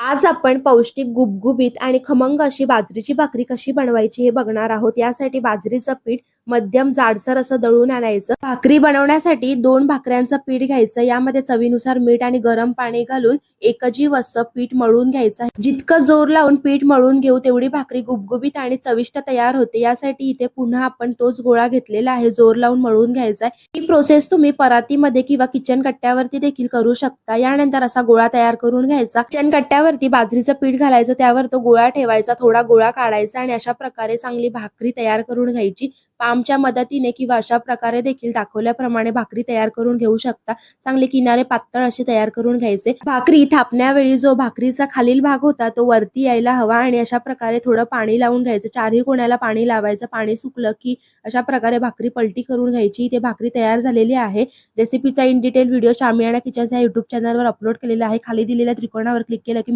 आज आपण पौष्टिक, गुबगुबीत आणि खमंग अशी बाजरीची भाकरी कशी बनवायची हे बघणार आहोत. यासाठी बाजरीचं पीठ मध्यम जाडसर असं दळून आणायचं. भाकरी बनवण्यासाठी 2 भाकऱ्यांचं पीठ घ्यायचं. यामध्ये चवीनुसार मीठ आणि गरम पाणी घालून एकजीव असं पीठ मळून घ्यायचं. जितकं जोर लावून पीठ मळून घेऊ तेवढी भाकरी गुबगुबीत आणि चविष्ट तयार होते. यासाठी इथे पुन्हा आपण तोच गोळा घेतलेला आहे, जोर लावून मळून घ्यायचा आहे. ही प्रोसेस तुम्ही परातीमध्ये किंवा किचन कट्ट्यावरती देखील करू शकता. यानंतर असा गोळा तयार करून घ्यायचा. किचन कट्ट्यावरती बाजरीचं पीठ घालायचं, त्यावर तो गोळा ठेवायचा, थोडा गोळा काढायचा आणि अशा प्रकारे चांगली भाकरी तयार करून घ्यायची. पामच्या मदतीने किंवा अशा प्रकारे देखील दाखवल्याप्रमाणे भाकरी तयार करून घेऊ शकता. चांगले किनारे पातळ असे तयार करून घ्यायचे. भाकरी थापण्यावेळी जो भाकरीचा खालील भाग होता तो वरती यायला हवा आणि अशा प्रकारे थोडं पाणी लावून घ्यायचं. चारही कोण्याला पाणी लावायचं. पाणी सुकलं की अशा प्रकारे भाकरी पलटी करून घ्यायची. इथे भाकरी तयार झालेली आहे. रेसिपीचा इन डिटेल व्हिडिओ शामियाना किचन्स या YouTube चॅनलवर अपलोड केलेला आहे. खाली दिलेल्या त्रिकोणावर क्लिक केलं की